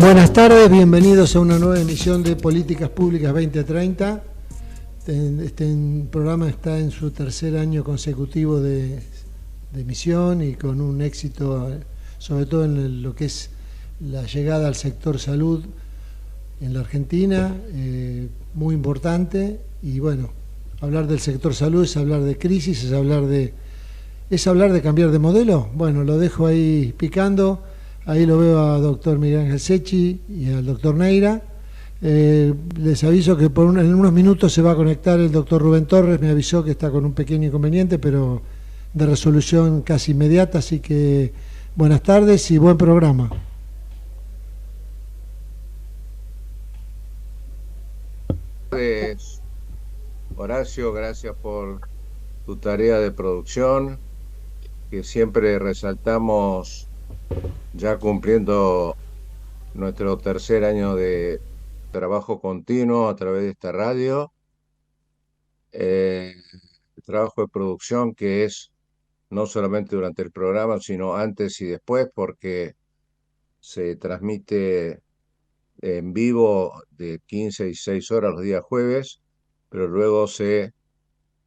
Buenas tardes, bienvenidos a una nueva emisión de Políticas Públicas 2030. Este programa está en su tercer año consecutivo de emisión y con un éxito, sobre todo en lo que es la llegada al sector salud en la Argentina, muy importante. Y bueno, hablar del sector salud es hablar de crisis, es hablar de cambiar de modelo. Bueno, lo dejo ahí picando. Ahí lo veo a doctor Miguel Ángel Secchi y al doctor Neira. Les aviso que en unos minutos se va a conectar el doctor Rubén Torres. Me avisó que está con un pequeño inconveniente, pero de resolución casi inmediata. Así que buenas tardes y buen programa. Horacio, gracias por tu tarea de producción, que siempre resaltamos, ya cumpliendo nuestro tercer año de trabajo continuo a través de esta radio. El trabajo de producción que es no solamente durante el programa, sino antes y después, porque se transmite en vivo de 15 y 6 horas los días jueves, pero luego se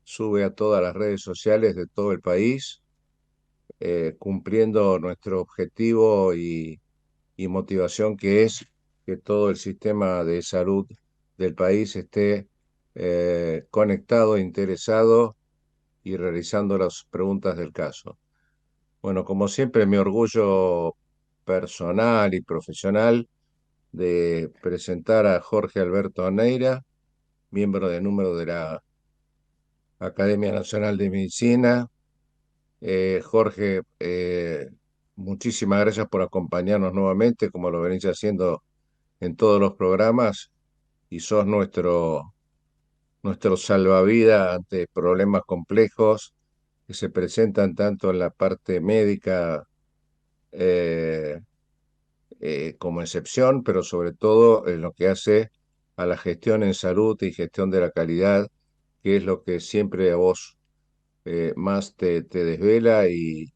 sube a todas las redes sociales de todo el país, cumpliendo nuestro objetivo y motivación, que es que todo el sistema de salud del país esté conectado, interesado y realizando las preguntas del caso. Bueno, como siempre, mi orgullo personal y profesional de presentar a Jorge Alberto Neira, miembro de número de la Academia Nacional de Medicina. Jorge, muchísimas gracias por acompañarnos nuevamente, como lo venís haciendo en todos los programas, y sos nuestro salvavidas ante problemas complejos que se presentan tanto en la parte médica eh, como excepción, pero sobre todo en lo que hace a la gestión en salud y gestión de la calidad, que es lo que siempre a vos más te desvela, y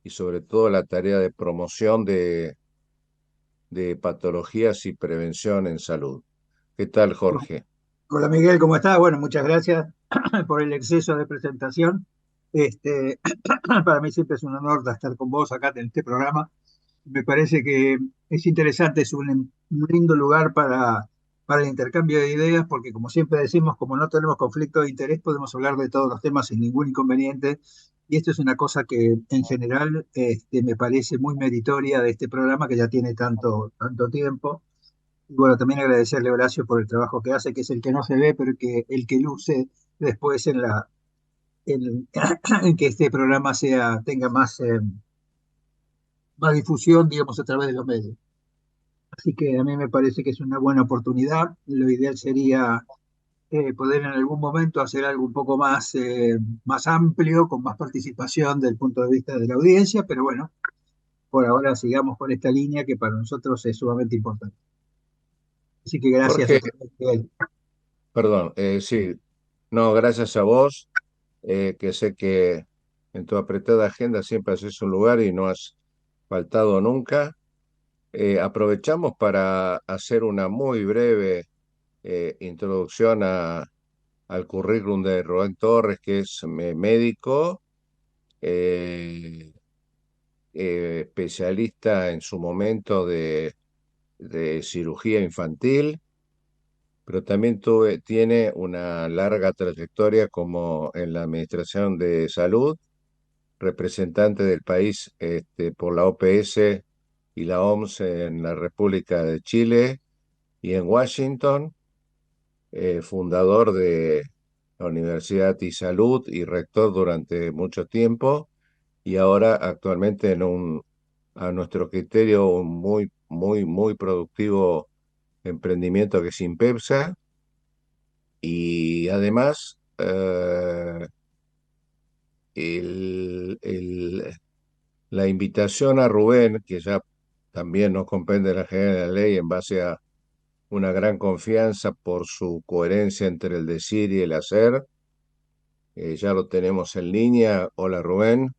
sobre todo la tarea de promoción de patologías y prevención en salud. ¿Qué tal, Jorge? Hola Miguel, ¿cómo estás? Bueno, muchas gracias por el exceso de presentación. Este, para mí siempre es un honor estar con vos acá en este programa. Me parece que es interesante, es un lindo lugar para el intercambio de ideas, porque como siempre decimos, como no tenemos conflicto de interés, podemos hablar de todos los temas sin ningún inconveniente. Y esto es una cosa que en general me parece muy meritoria de este programa que ya tiene tanto tiempo. Y bueno, también agradecerle a Horacio por el trabajo que hace, que es el que no se ve, pero el que luce después en, en que este programa tenga más difusión, digamos, a través de los medios. Así que a mí me parece que es una buena oportunidad. Lo ideal sería poder en algún momento hacer algo un poco más amplio, con más participación del punto de vista de la audiencia, pero bueno, por ahora sigamos con esta línea que para nosotros es sumamente importante. Así que gracias Jorge, otra vez, Miguel. perdón, sí, no, gracias a vos, que sé que en tu apretada agenda siempre haces un lugar y no has faltado nunca. Aprovechamos para hacer una muy breve introducción al currículum de Rubén Torres, que es médico, eh, especialista en su momento de cirugía infantil, pero también tiene una larga trayectoria como en la Administración de Salud, representante del país por la OPS y la OMS en la República de Chile y en Washington, fundador de la Universidad y Salud y rector durante mucho tiempo, y ahora actualmente a nuestro criterio, un muy, muy, muy productivo emprendimiento que es Impepsa. Y además, el- el- la invitación a Rubén, que ya también nos comprende la General de la Ley en base a una gran confianza por su coherencia entre el decir y el hacer, ya lo tenemos en línea. Hola, Rubén.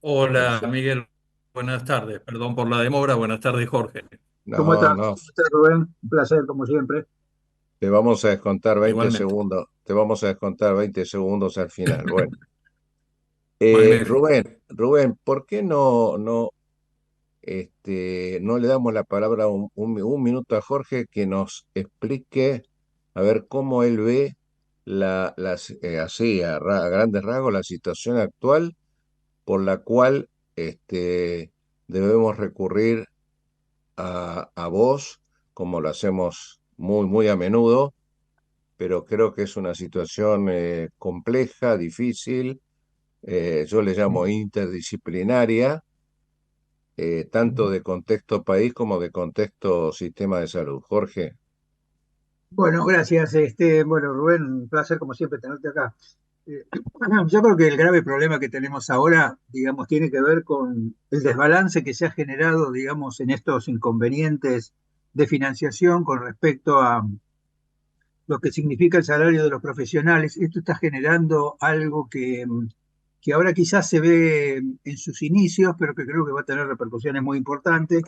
Hola Perfecto. Miguel, Buenas tardes, perdón por la demora. Buenas tardes, Jorge. ¿Cómo No, estás? no, ¿Cómo estás, Rubén? Un placer, como siempre. te vamos a descontar 20 Igualmente, segundos, te vamos a descontar 20 segundos al final. Bueno, magnífico. Rubén, ¿por qué no le damos la palabra un minuto a Jorge que nos explique a ver cómo él ve así a grandes rasgos la situación actual por la cual debemos recurrir a vos, como lo hacemos muy a menudo, pero creo que es una situación compleja, difícil, yo le llamo interdisciplinaria, tanto de contexto país como de contexto sistema de salud. Jorge, Bueno, gracias. Bueno, Rubén, un placer, como siempre, tenerte acá. Eh, yo creo que el grave problema que tenemos ahora, digamos, tiene que ver con el desbalance que se ha generado, digamos, en estos inconvenientes de financiación con respecto a lo que significa el salario de los profesionales. Esto está generando algo que ahora quizás se ve en sus inicios, pero que creo que va a tener repercusiones muy importantes.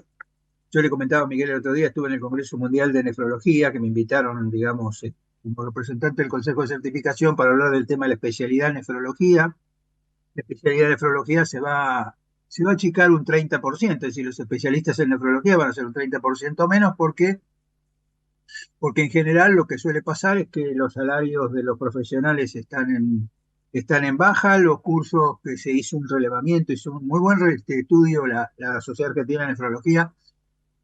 Yo le comentaba a Miguel el otro día, estuve en el Congreso Mundial de Nefrología, que me invitaron, digamos, como representante del Consejo de Certificación para hablar del tema de la especialidad en nefrología. La especialidad de nefrología se va a achicar un 30%, es decir, los especialistas en nefrología van a ser un 30% menos porque en general lo que suele pasar es que los salarios de los profesionales están en baja, los cursos que se hizo un relevamiento, hizo un muy buen estudio la Sociedad Argentina de Nefrología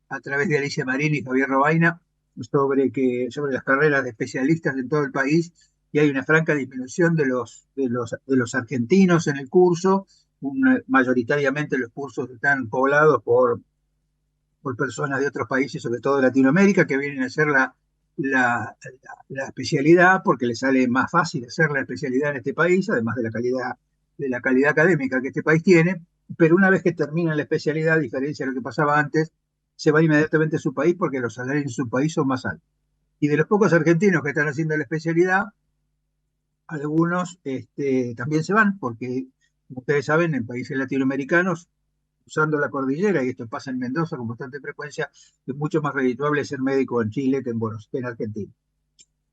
a través de Alicia Marín y Javier Robaina sobre las carreras de especialistas en todo el país, y hay una franca disminución de los argentinos en el curso. Mayoritariamente los cursos están poblados por personas de otros países, sobre todo de Latinoamérica, que vienen a hacer la, la especialidad porque les sale más fácil hacer la especialidad en este país, además de la calidad académica que este país tiene. Pero una vez que terminan la especialidad, a diferencia de lo que pasaba antes, se van inmediatamente a su país porque los salarios en su país son más altos. Y de los pocos argentinos que están haciendo la especialidad, algunos también se van porque, como ustedes saben, en países latinoamericanos, usando la cordillera, y esto pasa en Mendoza con bastante frecuencia, es mucho más redituable ser médico en Chile que en Argentina.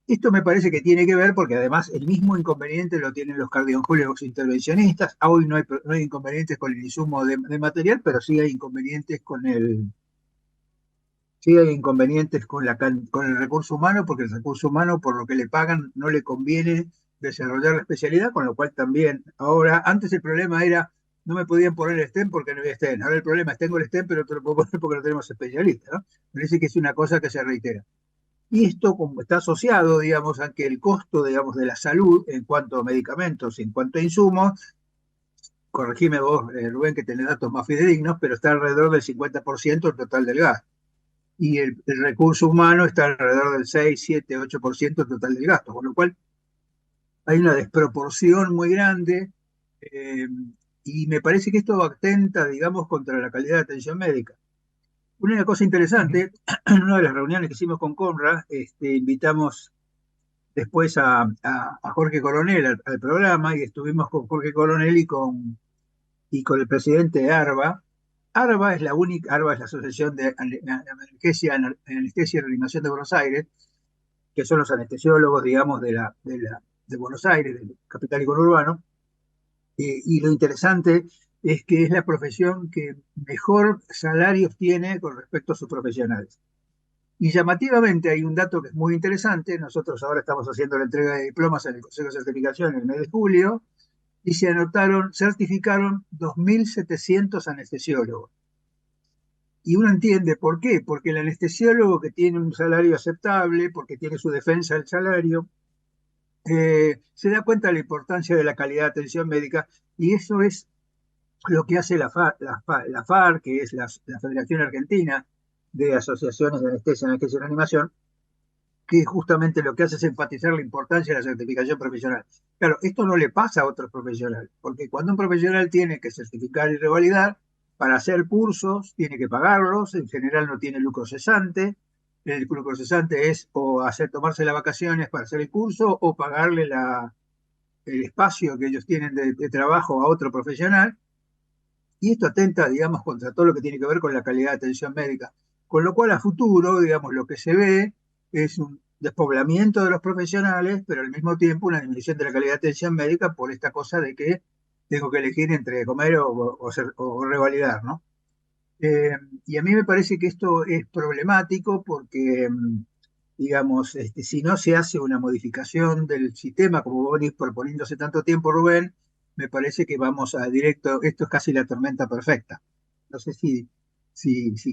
Esto me parece que tiene que ver porque además el mismo inconveniente lo tienen los cardioncólogos intervencionistas. Hoy no hay inconvenientes con el insumo de material, pero sí hay inconvenientes con el recurso humano, porque el recurso humano, por lo que le pagan, no le conviene desarrollar la especialidad, con lo cual también ahora, antes el problema era, no me podían poner el STEM porque no había STEM. Ahora el problema es, tengo el STEM, pero no te lo puedo poner porque no tenemos especialistas, ¿no? Parece que es una cosa que se reitera. Y esto como está asociado, digamos, a que el costo, digamos, de la salud en cuanto a medicamentos, en cuanto a insumos, corregime vos, Rubén, que tenés datos más fidedignos, pero está alrededor del 50% del total del gasto. Y el recurso humano está alrededor del 6, 7, 8% del total del gasto, con lo cual hay una desproporción muy grande, eh, y me parece que esto atenta, digamos, contra la calidad de atención médica. Una cosa interesante, en una de las reuniones que hicimos con Conra, invitamos después a Jorge Coronel al programa, y estuvimos con Jorge Coronel y con el presidente de ARBA. ARBA es la Asociación de Anestesia y Reanimación de Buenos Aires, que son los anestesiólogos, digamos, de Buenos Aires, del capital y conurbano. Y lo interesante es que es la profesión que mejor salarios tiene con respecto a sus profesionales. Y llamativamente hay un dato que es muy interesante. Nosotros ahora estamos haciendo la entrega de diplomas en el Consejo de Certificación en el mes de julio, y certificaron 2.700 anestesiólogos. Y uno entiende por qué, porque el anestesiólogo, que tiene un salario aceptable, porque tiene su defensa del salario, se da cuenta de la importancia de la calidad de atención médica, y eso es lo que hace la FAR, que es la Federación Argentina de Asociaciones de Anestesia y Reanimación, que justamente lo que hace es enfatizar la importancia de la certificación profesional. Claro, esto no le pasa a otros profesionales, porque cuando un profesional tiene que certificar y revalidar, para hacer cursos tiene que pagarlos, en general no tiene lucro cesante. El lucro cesante es o tomarse las vacaciones para hacer el curso, o pagarle el espacio que ellos tienen de trabajo a otro profesional. y esto atenta, digamos, contra todo lo que tiene que ver con la calidad de atención médica. Con lo cual, a futuro, digamos, lo que se ve es un despoblamiento de los profesionales, pero al mismo tiempo una disminución de la calidad de atención médica por esta cosa de que tengo que elegir entre comer o revalidar, ¿no? Eh, y a mí me parece que esto es problemático porque, digamos, si no se hace una modificación del sistema, como vos venís proponiendo hace tanto tiempo, Rubén, me parece que vamos a directo, esto es casi la tormenta perfecta. No sé si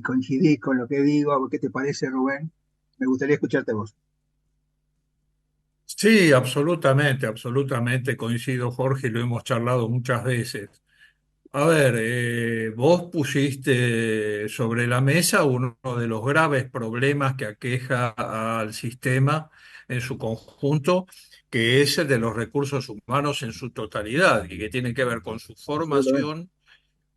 coincidís con lo que digo, ¿qué te parece, Rubén? Me gustaría escucharte vos. Sí, absolutamente, absolutamente coincido, Jorge, y lo hemos charlado muchas veces. A ver, vos pusiste sobre la mesa uno de los graves problemas que aqueja al sistema en su conjunto, que es el de los recursos humanos en su totalidad y que tiene que ver con su Absolutamente. formación,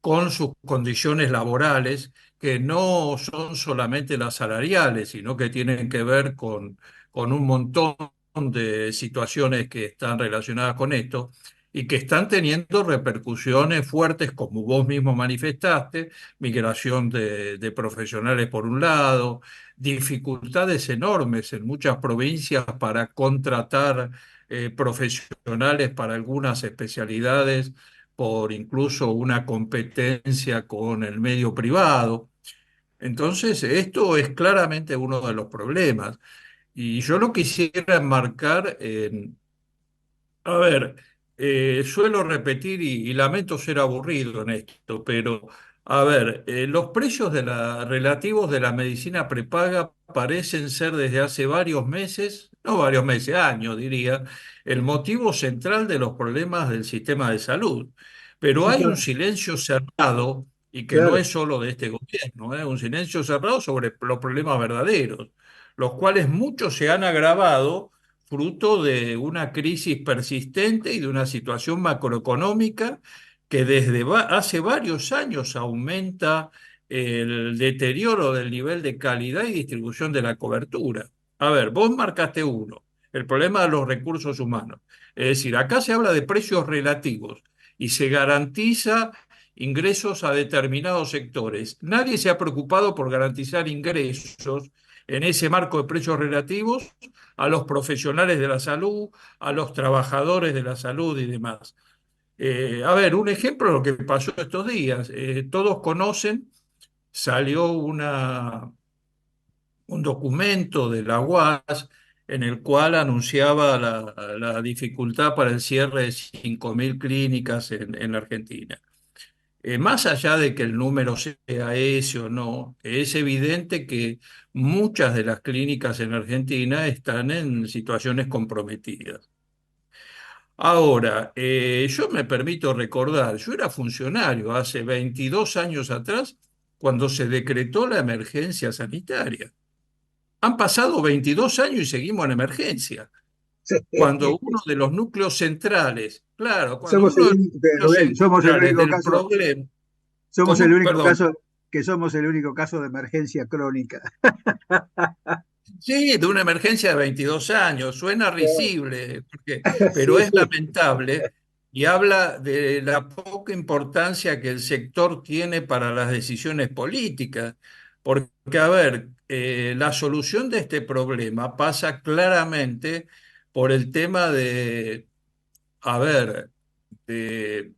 con sus condiciones laborales, que no son solamente las salariales, sino que tienen que ver con un montón de situaciones que están relacionadas con esto y que están teniendo repercusiones fuertes, como vos mismo manifestaste, migración de profesionales por un lado, dificultades enormes en muchas provincias para contratar profesionales para algunas especialidades por incluso una competencia con el medio privado. Entonces, esto es claramente uno de los problemas. Y yo lo quisiera enmarcar en, a ver, suelo repetir y lamento ser aburrido en esto, pero a ver, los precios relativos de la medicina prepaga parecen ser desde hace varios meses, no varios meses, años diría, el motivo central de los problemas del sistema de salud. Pero Sí, hay un silencio cerrado, y que no claro. es solo de este gobierno, un silencio cerrado sobre los problemas verdaderos, los cuales muchos se han agravado fruto de una crisis persistente y de una situación macroeconómica que desde hace varios años aumenta el deterioro del nivel de calidad y distribución de la cobertura. A ver, vos marcaste uno, el problema de los recursos humanos. Es decir, acá se habla de precios relativos y se garantiza ingresos a determinados sectores. Nadie se ha preocupado por garantizar ingresos en ese marco de precios relativos a los profesionales de la salud, a los trabajadores de la salud y demás. A ver, un ejemplo de lo que pasó estos días. Todos conocen, salió un documento de la UAS en el cual anunciaba la dificultad para el cierre de 5.000 clínicas en la Argentina. Más allá de que el número sea ese o no, es evidente que muchas de las clínicas en Argentina están en situaciones comprometidas. Ahora, yo me permito recordar, yo era funcionario hace 22 años atrás cuando se decretó la emergencia sanitaria. Han pasado 22 años y seguimos en emergencia. Cuando uno de los núcleos centrales, claro, cuando Somos el uno de los único, núcleos Rubén, somos el centrales único del caso, problema, somos el ¿cómo? único Perdón. caso, que somos el único caso de emergencia crónica. Sí, de una emergencia de 22 años, suena risible, pero Sí, es lamentable y habla de la poca importancia que el sector tiene para las decisiones políticas. Porque, a ver, la solución de este problema pasa claramente por el tema de, a ver, de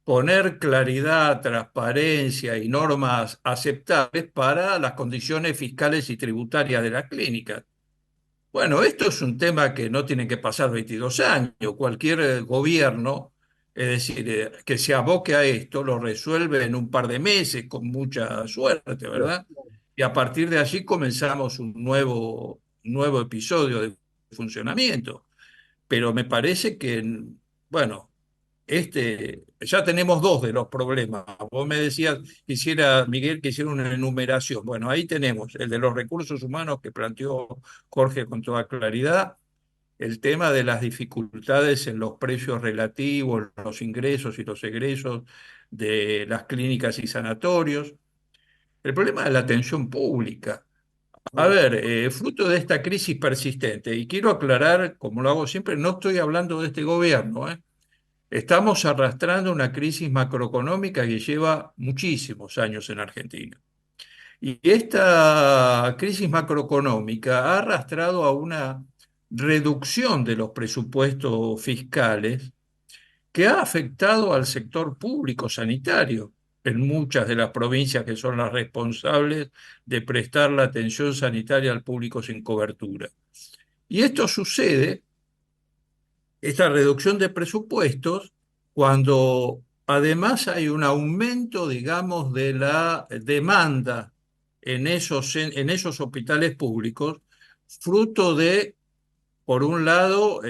poner claridad, transparencia y normas aceptables para las condiciones fiscales y tributarias de las clínicas. Bueno, esto es un tema que no tiene que pasar 22 años. Cualquier gobierno, es decir, que se aboque a esto, lo resuelve en un par de meses, con mucha suerte, ¿verdad? Y a partir de allí comenzamos un nuevo episodio de funcionamiento. Pero me parece que, bueno, ya tenemos dos de los problemas. Vos me decías, Miguel, que hiciera una enumeración. Bueno, ahí tenemos el de los recursos humanos que planteó Jorge con toda claridad, el tema de las dificultades en los precios relativos, los ingresos y los egresos de las clínicas y sanatorios, el problema de la atención pública. A ver, fruto de esta crisis persistente, y quiero aclarar, como lo hago siempre, no estoy hablando de este gobierno, ¿eh? estamos arrastrando una crisis macroeconómica que lleva muchísimos años en Argentina. Y esta crisis macroeconómica ha arrastrado a una reducción de los presupuestos fiscales que ha afectado al sector público sanitario en muchas de las provincias que son las responsables de prestar la atención sanitaria al público sin cobertura. Y esto sucede, esta reducción de presupuestos, cuando además hay un aumento, digamos, de la demanda en esos hospitales públicos, fruto de, por un lado,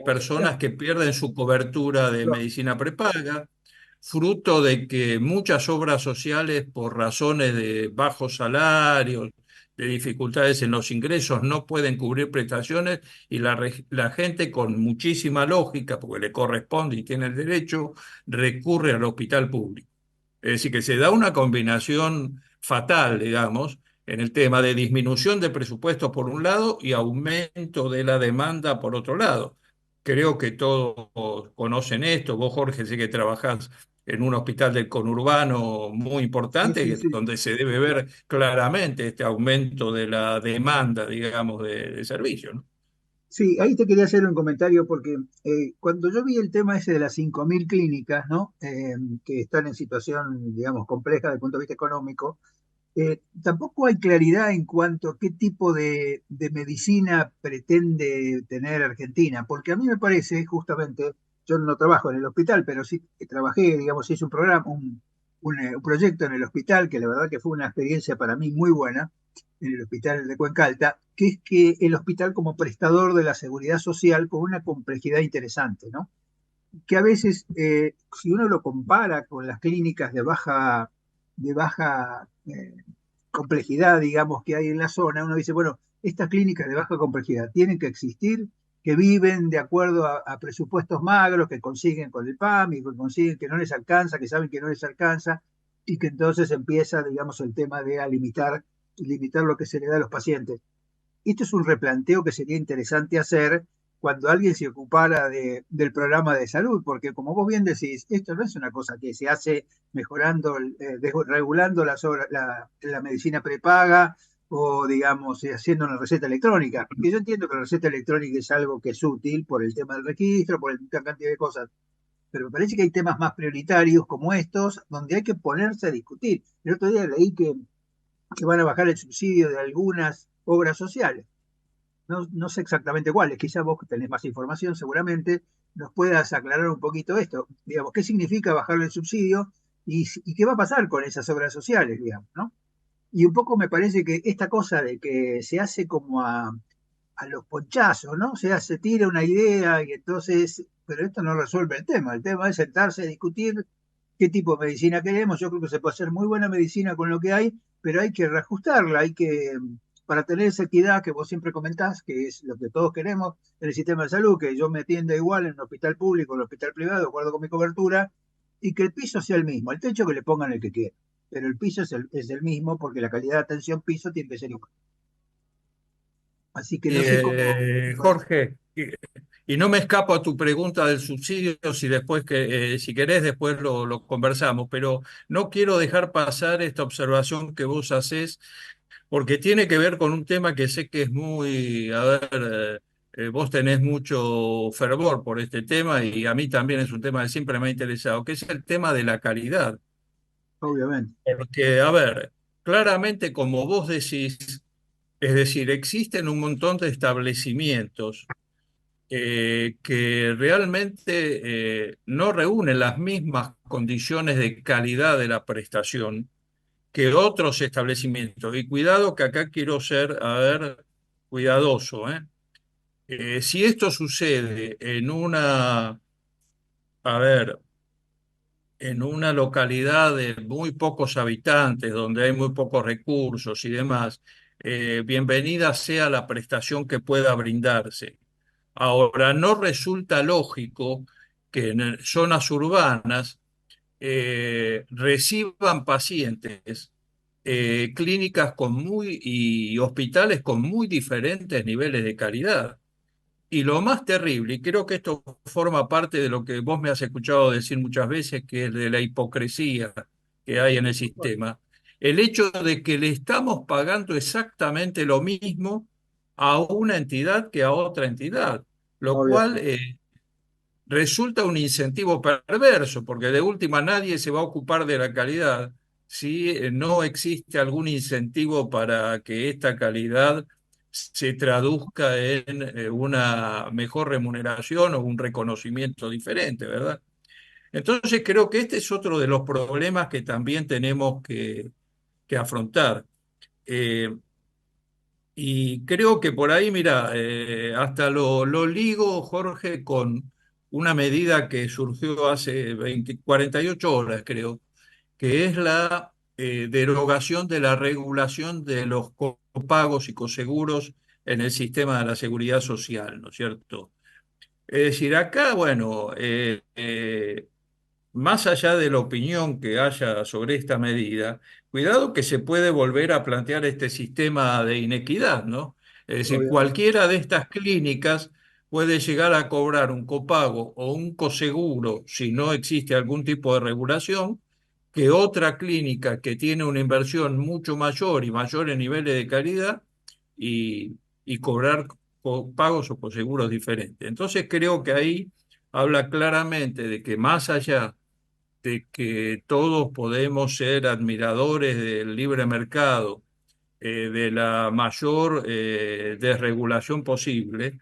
personas que pierden su cobertura de medicina prepaga, fruto de que muchas obras sociales, por razones de bajos salarios, de dificultades en los ingresos, no pueden cubrir prestaciones y la gente con muchísima lógica, porque le corresponde y tiene el derecho, recurre al hospital público. Es decir, que se da una combinación fatal, digamos, en el tema de disminución de presupuestos por un lado y aumento de la demanda por otro lado. Creo que todos conocen esto. Vos, Jorge, sé que trabajás en un hospital del conurbano muy Sí, sí, importante, sí. donde se debe ver claramente este aumento de la demanda, digamos, de servicio, ¿no? Sí, ahí te quería hacer un comentario porque cuando yo vi el tema ese de las 5.000 clínicas, ¿no? Que están en situación, digamos, compleja desde el punto de vista económico, tampoco hay claridad en cuanto a qué tipo de medicina pretende tener Argentina, porque a mí me parece, justamente, yo no trabajo en el hospital, pero sí que trabajé, digamos, hice un programa, un proyecto en el hospital, que la verdad que fue una experiencia para mí muy buena, en el hospital de Cuencalta, que es que el hospital como prestador de la seguridad social con una complejidad interesante, ¿no? Que a veces, si uno lo compara con las clínicas de baja complejidad, digamos, que hay en la zona, uno dice, bueno, estas clínicas de baja complejidad tienen que existir, que viven de acuerdo a presupuestos magros que consiguen con el PAM y que consiguen que no les alcanza, que saben que no les alcanza, y que entonces empieza, digamos, el tema de limitar lo que se le da a los pacientes. Esto es un replanteo que sería interesante hacer cuando alguien se ocupara del programa de salud, porque como vos bien decís, esto no es una cosa que se hace mejorando, regulando la medicina prepaga o, digamos, haciendo una receta electrónica. Que yo entiendo que la receta electrónica es algo que es útil por el tema del registro, por la cantidad de cosas, pero me parece que hay temas más prioritarios como estos, donde hay que ponerse a discutir. El otro día leí que van a bajar el subsidio de algunas obras sociales. No, no sé exactamente cuáles, quizás vos que tenés más información seguramente nos puedas aclarar un poquito esto. Digamos, ¿qué significa bajarle el subsidio y qué va a pasar con esas obras sociales, digamos, ¿no? Y un poco me parece que esta cosa de que se hace como a los ponchazos, ¿no? O sea, se tira una idea y entonces, pero esto no resuelve el tema es sentarse a discutir qué tipo de medicina queremos. Yo creo que se puede hacer muy buena medicina con lo que hay, pero hay que reajustarla, para tener esa equidad que vos siempre comentás, que es lo que todos queremos en el sistema de salud, que yo me atienda igual en un hospital público, en un hospital privado, de acuerdo con mi cobertura, y que el piso sea el mismo, el techo que le pongan el que quiera, pero el piso es el mismo porque la calidad de atención piso tiene que ser igual. Así que no sé cómo. Jorge, y no me escapo a tu pregunta del subsidio, si después si querés después lo conversamos, pero no quiero dejar pasar esta observación que vos hacés, porque tiene que ver con un tema que sé que es muy, a ver, vos tenés mucho fervor por este tema y a mí también es un tema que siempre me ha interesado, que es el tema de la calidad. Obviamente. Porque, a ver, claramente como vos decís, es decir, existen un montón de establecimientos que realmente no reúnen las mismas condiciones de calidad de la prestación que otros establecimientos. Y cuidado que acá quiero ser, a ver, cuidadoso, ¿eh? Si esto sucede a ver, en una localidad de muy pocos habitantes, donde hay muy pocos recursos y demás, bienvenida sea la prestación que pueda brindarse. Ahora, no resulta lógico que en zonas urbanas reciban pacientes clínicas con y hospitales con muy diferentes niveles de calidad. Y lo más terrible, y creo que esto forma parte de lo que vos me has escuchado decir muchas veces, que es de la hipocresía que hay en el sistema, el hecho de que le estamos pagando exactamente lo mismo a una entidad que a otra entidad, lo cual Obviamente. resulta un incentivo perverso, porque de última nadie se va a ocupar de la calidad si no existe algún incentivo para que esta calidad se traduzca en una mejor remuneración o un reconocimiento diferente, ¿verdad? Entonces creo que este es otro de los problemas que también tenemos que afrontar. Eh, y creo que por ahí, mira, hasta lo ligo, Jorge, con una medida que surgió hace 48 horas, creo, que es la derogación de la regulación de los copagos y coseguros en el sistema de la seguridad social, ¿no es cierto? Es decir, acá, bueno, más allá de la opinión que haya sobre esta medida, cuidado que se puede volver a plantear este sistema de inequidad, ¿no? Es decir, Obviamente. cualquiera de estas clínicas puede llegar a cobrar un copago o un coseguro si no existe algún tipo de regulación, que otra clínica que tiene una inversión mucho mayor y mayores niveles de calidad y cobrar pagos o coseguros diferentes. Entonces creo que ahí habla claramente de que más allá de que todos podemos ser admiradores del libre mercado, de la mayor desregulación posible.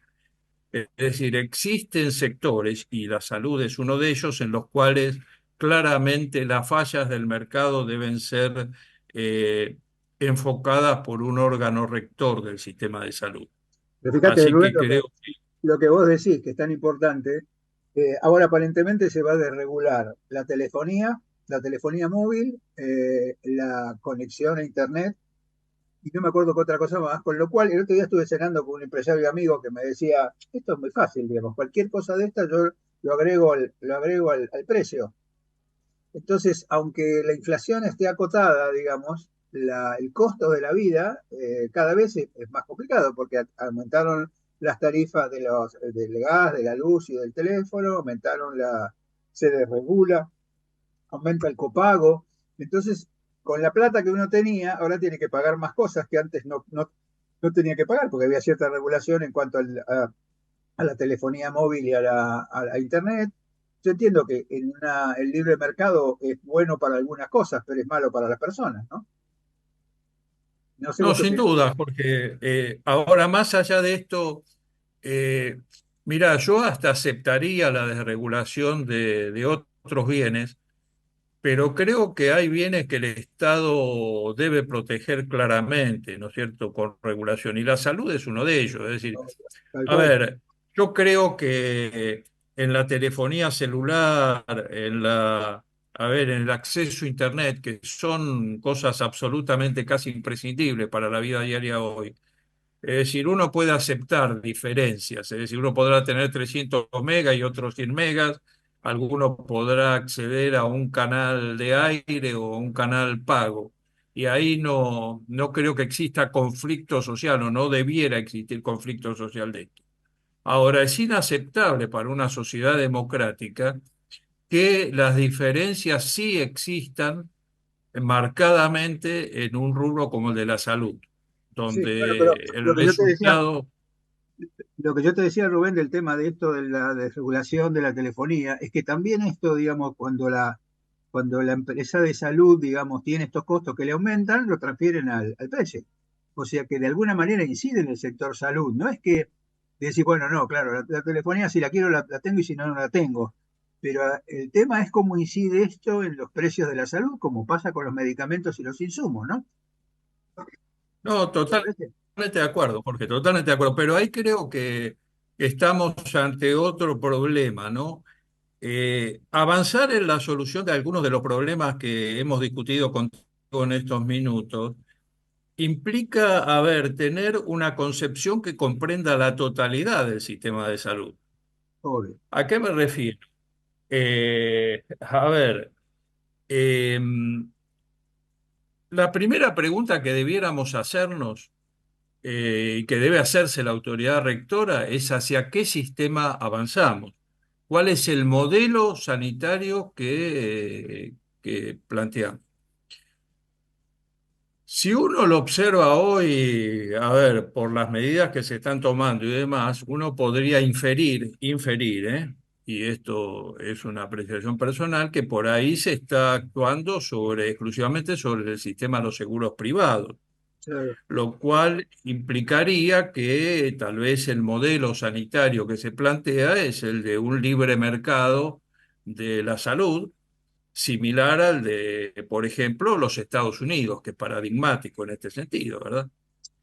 Es decir, existen sectores, y la salud es uno de ellos, en los cuales claramente las fallas del mercado deben ser eh, enfocadas por un órgano rector del sistema de salud. Pero fíjate, Así Rubén, que creo que lo que vos decís, que es tan importante, ahora aparentemente se va a desregular la telefonía móvil, la conexión a Internet, y no me acuerdo qué otra cosa más, con lo cual el otro día estuve cenando con un empresario amigo que me decía, esto es muy fácil, digamos, cualquier cosa de esta yo lo agrego al precio. Entonces, aunque la inflación esté acotada, digamos, el costo de la vida cada vez es más complicado porque aumentaron las tarifas del gas, de la luz y del teléfono, se desregula, aumenta el copago. Entonces, con la plata que uno tenía, ahora tiene que pagar más cosas que antes no tenía que pagar porque había cierta regulación en cuanto a la telefonía móvil y a Internet. Yo entiendo que el libre mercado es bueno para algunas cosas, pero es malo para las personas, ¿no? No sé no, vos qué sin opinas. duda, porque ahora más allá de esto, eh, mira, yo hasta aceptaría la desregulación de otros bienes, pero creo que hay bienes que el Estado debe proteger claramente, ¿no es cierto?, con regulación, y la salud es uno de ellos. Es decir, Tal a cual. ver, yo creo que en la telefonía celular, a ver, en el acceso a Internet, que son cosas absolutamente casi imprescindibles para la vida diaria hoy, es decir, uno puede aceptar diferencias, es decir, uno podrá tener 300 megas y otros 100 megas, alguno podrá acceder a un canal de aire o un canal pago, y ahí no creo que exista conflicto social o no debiera existir conflicto social de esto. Ahora, es inaceptable para una sociedad democrática que las diferencias sí existan marcadamente en un rubro como el de la salud, Sí, bueno, pero donde el resultado... lo que yo te decía, Rubén, del tema de esto de la desregulación de la telefonía, es que también esto, digamos, cuando la empresa de salud, digamos, tiene estos costos que le aumentan, lo transfieren al precio. O sea que de alguna manera incide en el sector salud. No es que decir, bueno, no, claro, la telefonía si la quiero la tengo y si no, no la tengo. Pero el tema es cómo incide esto en los precios de la salud, como pasa con los medicamentos y los insumos, ¿no? No, ¿Te parece? totalmente de acuerdo, Jorge, totalmente de acuerdo, pero ahí creo que estamos ante otro problema, ¿no? Avanzar en la solución de algunos de los problemas que hemos discutido contigo en estos minutos implica, a ver, tener una concepción que comprenda la totalidad del sistema de salud. Obvio. ¿A qué me refiero? A ver, em, la primera pregunta que debiéramos hacernos y que debe hacerse la autoridad rectora es hacia qué sistema avanzamos. ¿Cuál es el modelo sanitario que planteamos? Si uno lo observa hoy, a ver, por las medidas que se están tomando y demás, uno podría inferir, ¿eh? Y esto es una apreciación personal, que por ahí se está actuando exclusivamente sobre el sistema de los seguros privados, Claro. lo cual implicaría que tal vez el modelo sanitario que se plantea es el de un libre mercado de la salud, similar al de, por ejemplo, los Estados Unidos, que es paradigmático en este sentido, ¿verdad?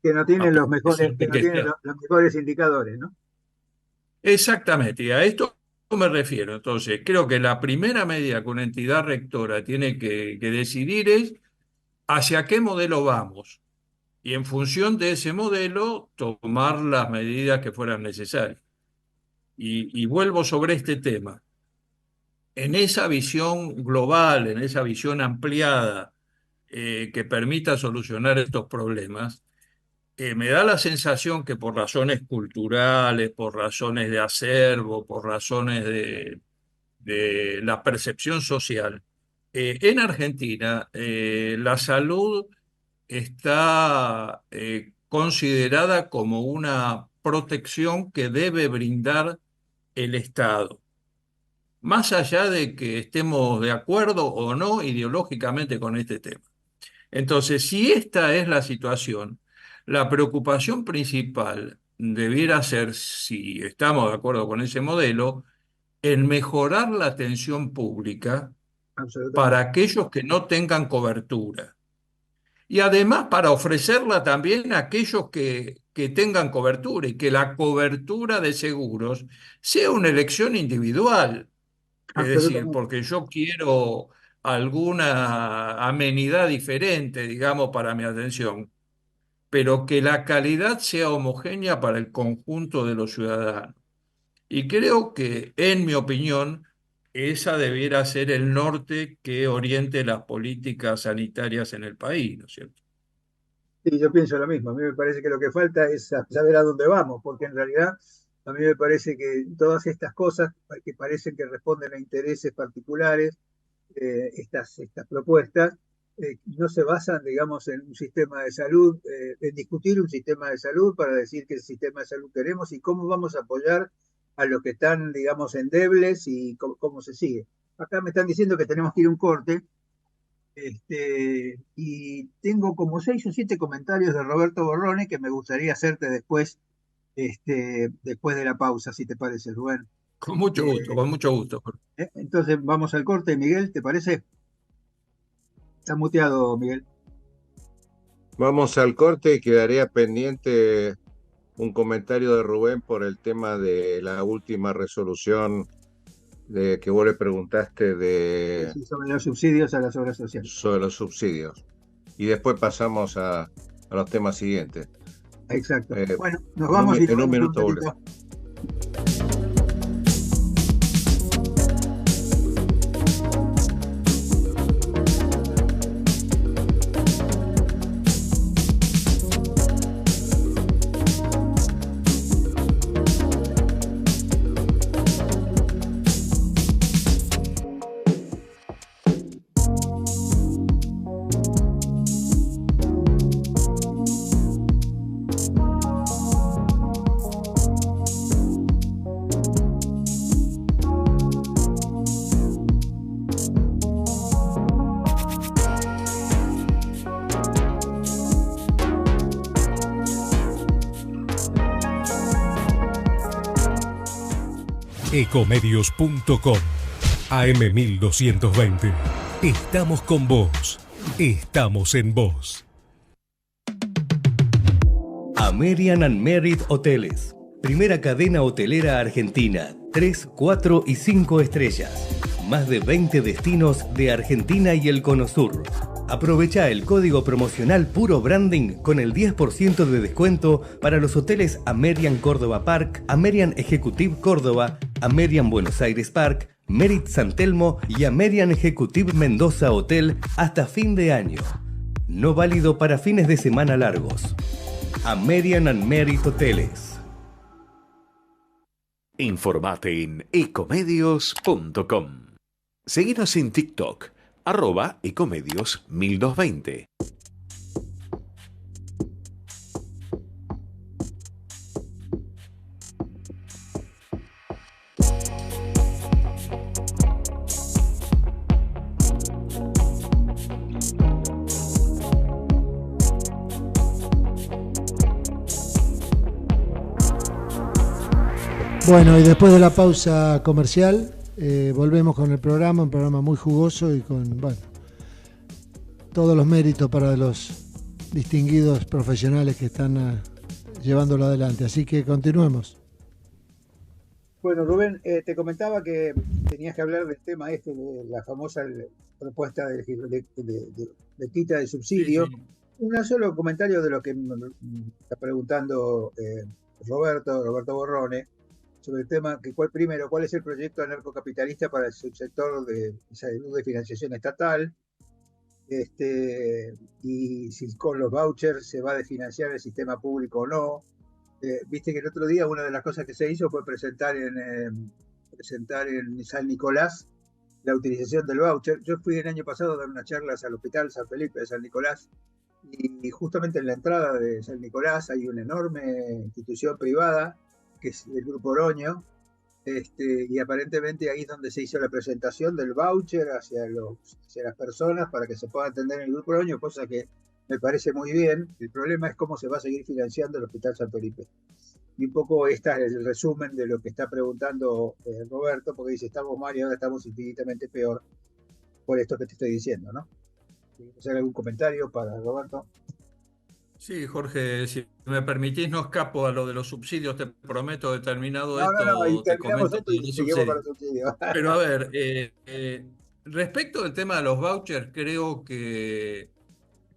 Que no tienen A los mejores, pesar que de no que tienen está. los mejores indicadores, ¿no? Exactamente, y a esto me refiero. Entonces, creo que la primera medida que una entidad rectora tiene que decidir es hacia qué modelo vamos, y en función de ese modelo tomar las medidas que fueran necesarias. Y vuelvo sobre este tema. En esa visión global, en esa visión ampliada, que permita solucionar estos problemas, me da la sensación que por razones culturales, por razones de acervo, por razones de la percepción social, en Argentina la salud está considerada como una protección que debe brindar el Estado, más allá de que estemos de acuerdo o no ideológicamente con este tema. Entonces, si esta es la situación, la preocupación principal debiera ser, si estamos de acuerdo con ese modelo, en mejorar la atención pública para Absolutamente. aquellos que no tengan cobertura. Y además para ofrecerla también a aquellos que tengan cobertura, y que la cobertura de seguros sea una elección individual. Es decir, Absolutamente. porque yo quiero alguna amenidad diferente, digamos, para mi atención, pero que la calidad sea homogénea para el conjunto de los ciudadanos. Y creo que, en mi opinión, esa debiera ser el norte que oriente las políticas sanitarias en el país, ¿no es cierto? Sí, yo pienso lo mismo. A mí me parece que lo que falta es saber a dónde vamos, porque en realidad a mí me parece que todas estas cosas que parecen que responden a intereses particulares, estas propuestas, no se basan, digamos, en un sistema de salud, en discutir un sistema de salud para decir qué sistema de salud queremos y cómo vamos a apoyar a los que están, digamos, endebles y cómo se sigue. Acá me están diciendo que tenemos que ir a un corte. Y tengo como 6 o 7 comentarios de Roberto Borrone que me gustaría hacerte después, después de la pausa, si te parece, Rubén. Con mucho gusto, con mucho gusto. Entonces vamos al corte, Miguel, ¿te parece? Está muteado, Miguel. Vamos al corte y quedaría pendiente un comentario de Rubén por el tema de la última resolución de que vos le preguntaste Sí, sobre los subsidios a las obras sociales. sobre los subsidios. Y después pasamos a los temas siguientes. Exacto. Bueno, nos En vamos y en un volvemos minuto un volvemos. ratito. Ecomedios.com AM1220. Estamos con vos. Estamos en vos. American and Merit Hoteles. Primera cadena hotelera argentina. 3, 4 y 5 estrellas. Más de 20 destinos de Argentina y el Cono Sur. Aprovecha el código promocional Puro Branding con el 10% de descuento para los hoteles American Córdoba Park, American Executive Córdoba, American Buenos Aires Park, Merit San Telmo y American Executive Mendoza Hotel hasta fin de año. No válido para fines de semana largos. American and Merit Hoteles. Informate en ecomedios.com. Seguinos en TikTok, @ecomedios1220. Bueno, y después de la pausa comercial, volvemos con el programa, un programa muy jugoso y con, bueno, todos los méritos para los distinguidos profesionales que están llevándolo adelante. Así que continuemos. Bueno, Rubén, te comentaba que tenías que hablar del tema este de la famosa propuesta de quita de subsidio. Sí, sí. Un solo comentario de lo que me está preguntando Roberto Borrone, sobre el tema que ¿cuál es el proyecto anarcocapitalista para el subsector de salud de financiación estatal? Y si con los vouchers se va a desfinanciar el sistema público o no. Viste que el otro día una de las cosas que se hizo fue presentar en San Nicolás la utilización del voucher. Yo fui el año pasado a dar unas charlas al Hospital San Felipe de San Nicolás, y justamente en la entrada de San Nicolás hay una enorme institución privada que es el Grupo Oroño, y aparentemente ahí es donde se hizo la presentación del voucher hacia las personas para que se pueda atender en el Grupo Oroño, cosa que me parece muy bien. El problema es cómo se va a seguir financiando el Hospital San Felipe. Y un poco este es el resumen de lo que está preguntando Roberto, porque dice, estamos mal y ahora estamos infinitamente peor por esto que te estoy diciendo, ¿no? ¿Quieres hacer algún comentario para Roberto? Sí, Jorge, si me permitís, no escapo a lo de los subsidios, te prometo, terminado No, y esto, te terminamos comento esto de y los seguimos con subsidios. los subsidios. Pero a ver, respecto del tema de los vouchers, creo que,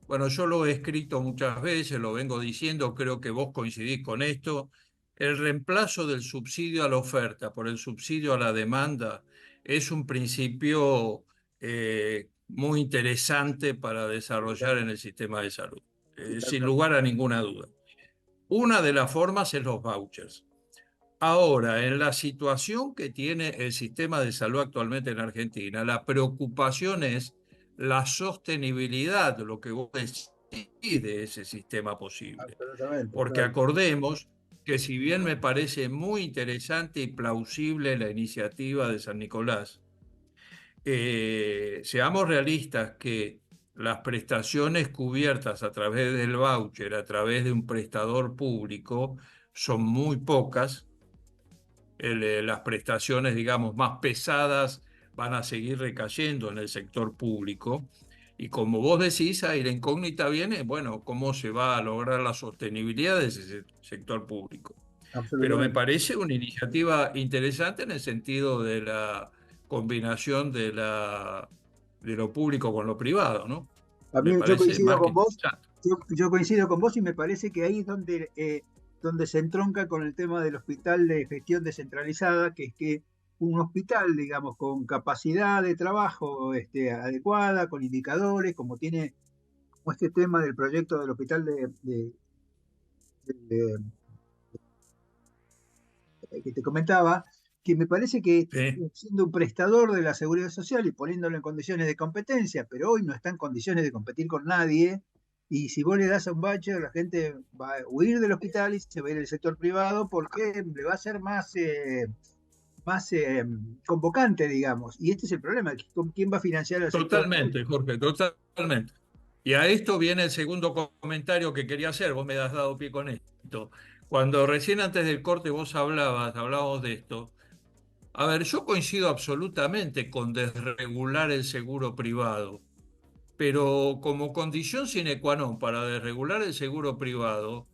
bueno, yo lo he escrito muchas veces, lo vengo diciendo, creo que vos coincidís con esto. El reemplazo del subsidio a la oferta por el subsidio a la demanda es un principio muy interesante para desarrollar en el sistema de salud, sin lugar a ninguna duda. Una de las formas es los vouchers. Ahora, en la situación que tiene el sistema de salud actualmente en Argentina, la preocupación es la sostenibilidad, lo que vos decís, de ese sistema posible. Absolutamente, Porque claro. acordemos que si bien me parece muy interesante y plausible la iniciativa de San Nicolás, seamos realistas que las prestaciones cubiertas a través del voucher, a través de un prestador público, son muy pocas. Las prestaciones, digamos, más pesadas van a seguir recayendo en el sector público. Y como vos decís, ahí la incógnita viene, bueno, cómo se va a lograr la sostenibilidad de ese sector público. Pero me Absolutamente. parece una iniciativa interesante en el sentido de la combinación de lo público con lo privado, ¿no? A mí, Me yo parece coincido más que con vos, interesante. yo coincido con vos y me parece que ahí es donde se entronca con el tema del hospital de gestión descentralizada, que es que un hospital, digamos, con capacidad de trabajo adecuada, con indicadores, como este tema del proyecto del hospital de- que te comentaba, que me parece que Sí. siendo un prestador de la seguridad social y poniéndolo en condiciones de competencia, pero hoy no está en condiciones de competir con nadie, y si vos le das a un voucher, la gente va a huir del hospital y se va a ir al sector privado porque le va a ser más convocante, digamos. Y este es el problema, ¿quién va a financiar al sector público? Totalmente, Jorge, totalmente. Y a esto viene el segundo comentario que quería hacer, vos me has dado pie con esto. Cuando recién antes del corte vos hablábamos de esto. A ver, yo coincido absolutamente con desregular el seguro privado, pero como condición sine qua non para desregular el seguro privado,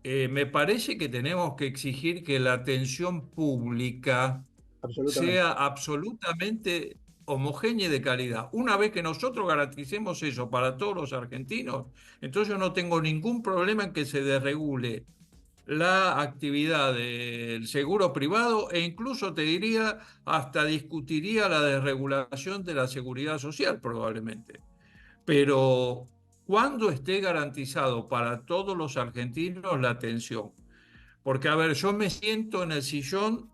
me parece que tenemos que exigir que la atención pública Absolutamente. sea absolutamente homogénea y de calidad. Una vez que nosotros garanticemos eso para todos los argentinos, entonces yo no tengo ningún problema en que se desregule la actividad del seguro privado e incluso te diría, hasta discutiría la desregulación de la seguridad social probablemente. Pero cuando esté garantizado para todos los argentinos la atención. Porque, a ver, yo me siento en el sillón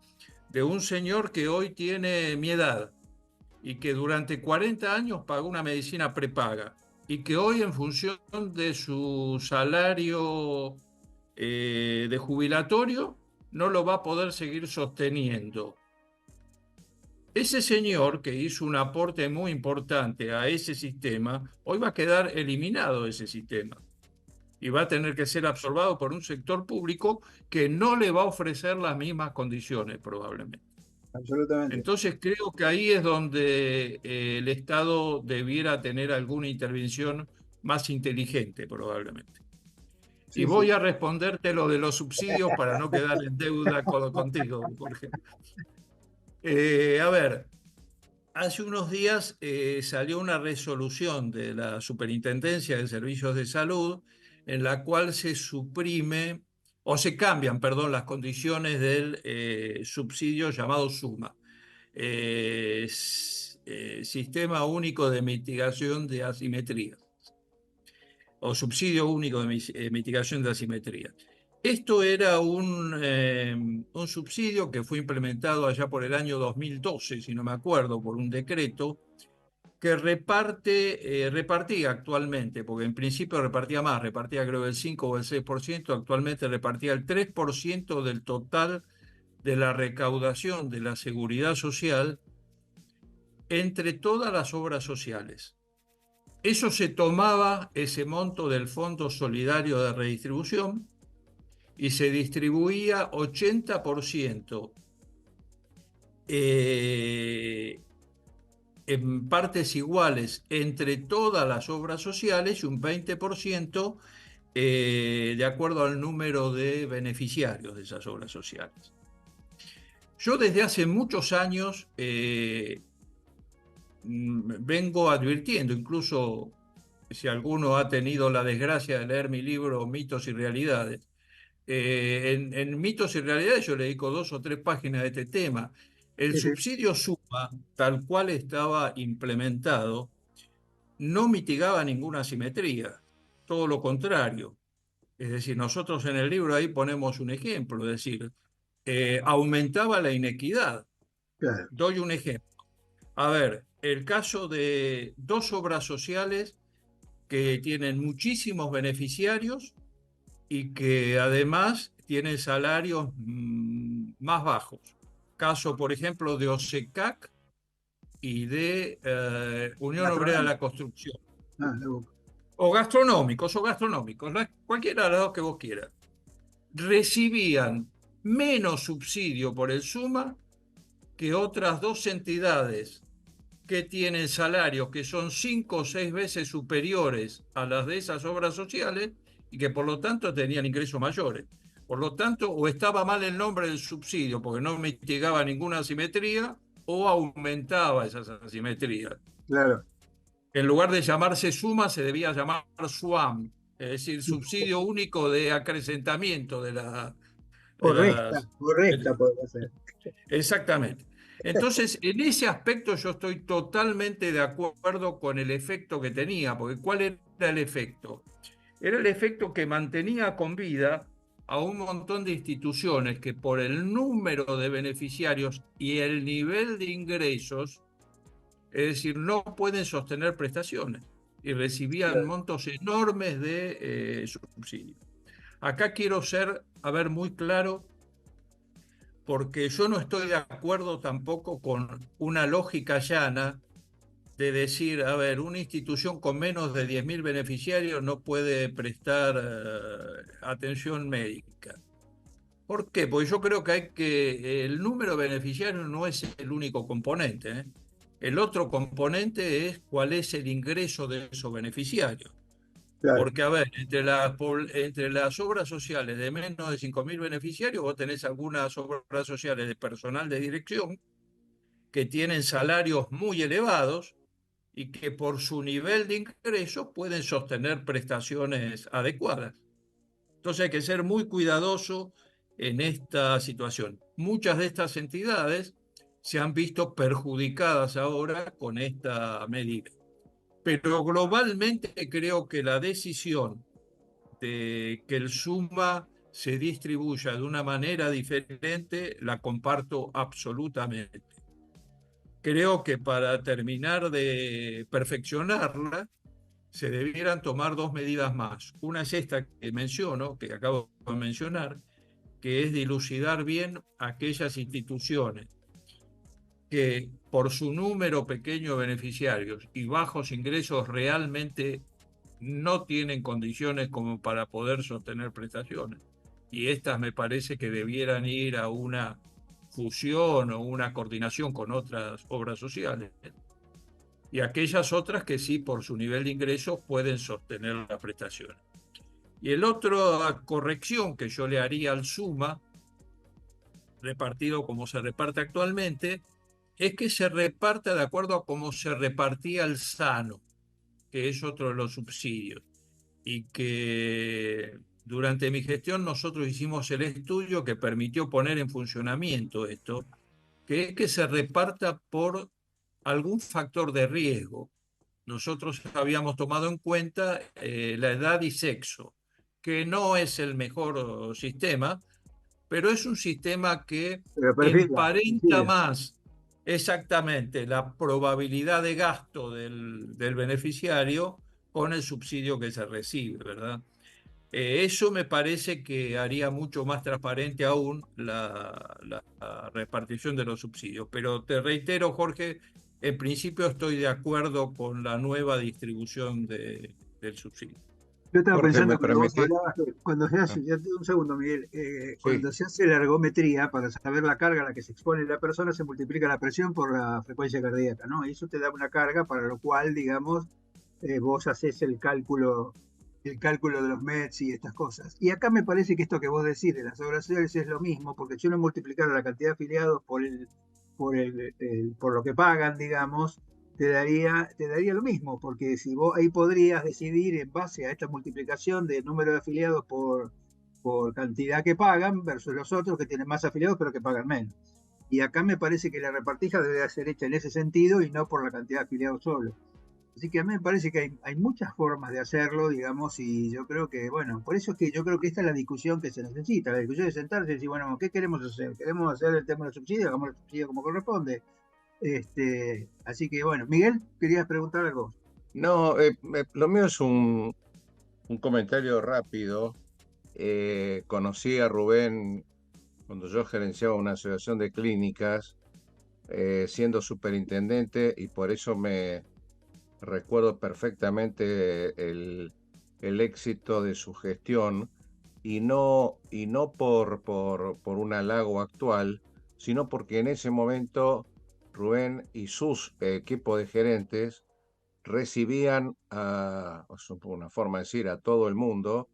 de un señor que hoy tiene mi edad y que durante 40 años pagó una medicina prepaga y que hoy, en función de su salario de jubilatorio, no lo va a poder seguir sosteniendo. Ese señor que hizo un aporte muy importante a ese sistema, hoy va a quedar eliminado de ese sistema y va a tener que ser absorbado por un sector público que no le va a ofrecer las mismas condiciones probablemente. Absolutamente. Entonces creo que ahí es donde el Estado debiera tener alguna intervención más inteligente probablemente. Sí, Y voy sí. a responderte lo de los subsidios para no quedar en deuda contigo, Jorge. A ver, hace unos días salió una resolución de la Superintendencia de Servicios de Salud en la cual se suprime o se cambian, perdón, las condiciones del subsidio llamado SUMA, Sistema Único de Mitigación de Asimetría, o Subsidio Único de Mitigación de Asimetría. Esto era un subsidio que fue implementado allá por el año 2012, si no me acuerdo, por un decreto que repartía actualmente, porque en principio repartía más, repartía creo el 5 o el 6%, actualmente repartía el 3% del total de la recaudación de la seguridad social entre todas las obras sociales. Eso se tomaba, ese monto del Fondo Solidario de Redistribución, y se distribuía 80% en partes iguales entre todas las obras sociales y un 20% de acuerdo al número de beneficiarios de esas obras sociales. Yo desde hace muchos años vengo advirtiendo, incluso si alguno ha tenido la desgracia de leer mi libro Mitos y Realidades, en Mitos y Realidades yo le dedico 2 o 3 páginas de este tema. El Sí, sí. subsidio SUMA, tal cual estaba implementado, no mitigaba ninguna asimetría, todo lo contrario. Es decir, nosotros en el libro ahí ponemos un ejemplo, es decir, aumentaba la inequidad. Claro. Doy un ejemplo. A ver, el caso de 2 obras sociales que tienen muchísimos beneficiarios y que además tienen salarios más bajos. Caso, por ejemplo, de OSECAC y de Unión Obrera de la Gastronómico. Construcción. La boca. O gastronómicos, cualquiera de las dos que vos quieras. Recibían menos subsidio por el SUMA que otras 2 entidades que tienen salarios que son 5 o 6 veces superiores a las de esas obras sociales y que por lo tanto tenían ingresos mayores. Por lo tanto, o estaba mal el nombre del subsidio porque no mitigaba ninguna asimetría o aumentaba esas asimetrías. Claro. En lugar de llamarse SUMA, se debía llamar SUAM, es decir, subsidio único de acrecentamiento de las... Correcta podría ser. Exactamente. Entonces, en ese aspecto yo estoy totalmente de acuerdo con el efecto que tenía, porque ¿cuál era el efecto? Era el efecto que mantenía con vida a un montón de instituciones que por el número de beneficiarios y el nivel de ingresos, es decir, no pueden sostener prestaciones y recibían Claro. montos enormes de subsidios. Acá quiero ser, a ver, muy claro, porque yo no estoy de acuerdo tampoco con una lógica llana de decir, a ver, una institución con menos de 10.000 beneficiarios no puede prestar atención médica. ¿Por qué? Porque yo creo que el número de beneficiarios no es el único componente, ¿eh? El otro componente es cuál es el ingreso de esos beneficiarios. Claro. Porque, a ver, entre las obras sociales de menos de 5.000 beneficiarios, vos tenés algunas obras sociales de personal de dirección que tienen salarios muy elevados y que por su nivel de ingresos pueden sostener prestaciones adecuadas. Entonces hay que ser muy cuidadoso en esta situación. Muchas de estas entidades se han visto perjudicadas ahora con esta medida. pero globalmente creo que la decisión de que el Zumba se distribuya de una manera diferente la comparto absolutamente. Creo que para terminar de perfeccionarla se debieran tomar dos medidas más. Una es esta que menciono, que acabo de mencionar, que es dilucidar bien aquellas instituciones que por su número pequeño de beneficiarios y bajos ingresos realmente no tienen condiciones como para poder sostener prestaciones. Y estas me parece que debieran ir a una fusión o una coordinación con otras obras sociales. Y aquellas otras que sí, por su nivel de ingresos, pueden sostener las prestaciones. Y el otro corrección que yo le haría al SUMA, repartido como se reparte actualmente, es que se reparta de acuerdo a cómo se repartía el SANO, que es otro de los subsidios, y que durante mi gestión nosotros hicimos el estudio que permitió poner en funcionamiento esto, que es que se reparta por algún factor de riesgo. Nosotros habíamos tomado en cuenta la edad y sexo, que no es el mejor sistema, pero es un sistema que Pero perfila, emparenta coincide. más exactamente la probabilidad de gasto del beneficiario con el subsidio que se recibe, ¿verdad? Eso me parece que haría mucho más transparente aún la repartición de los subsidios. Pero te reitero, Jorge, en principio estoy de acuerdo con la nueva distribución del subsidio. Yo estaba Jorge, pensando ¿me cuando vos permitís? hablabas, que cuando se Ah, hace, ya un segundo, Miguel, sí, cuando se hace la ergometría para saber la carga a la que se expone la persona, se multiplica la presión por la frecuencia cardíaca, ¿no? Y eso te da una carga para lo cual, digamos, vos haces el cálculo de los METs y estas cosas. Y acá me parece que esto que vos decís de las obras sociales es lo mismo, porque si uno multiplicara la cantidad de afiliados por lo que pagan, digamos, te daría lo mismo, porque si vos ahí podrías decidir en base a esta multiplicación de número de afiliados por cantidad que pagan versus los otros que tienen más afiliados pero que pagan menos. Y acá me parece que la repartija debe ser hecha en ese sentido y no por la cantidad de afiliados solo. Así que a mí me parece que hay muchas formas de hacerlo, digamos, y yo creo que, bueno, por eso es que yo creo que esta es la discusión que se necesita, la discusión de sentarse y decir, bueno, ¿qué queremos hacer? ¿Queremos hacer el tema de los subsidios? Hagamos los subsidios como corresponde. Así que, bueno, Miguel, querías preguntar algo. no, lo mío es un comentario rápido. Conocí a Rubén cuando yo gerenciaba una asociación de clínicas, siendo superintendente, y por eso me recuerdo perfectamente el éxito de su gestión, y no por un halago actual, sino porque en ese momento Rubén y sus equipos de gerentes recibían es una forma de decir, a todo el mundo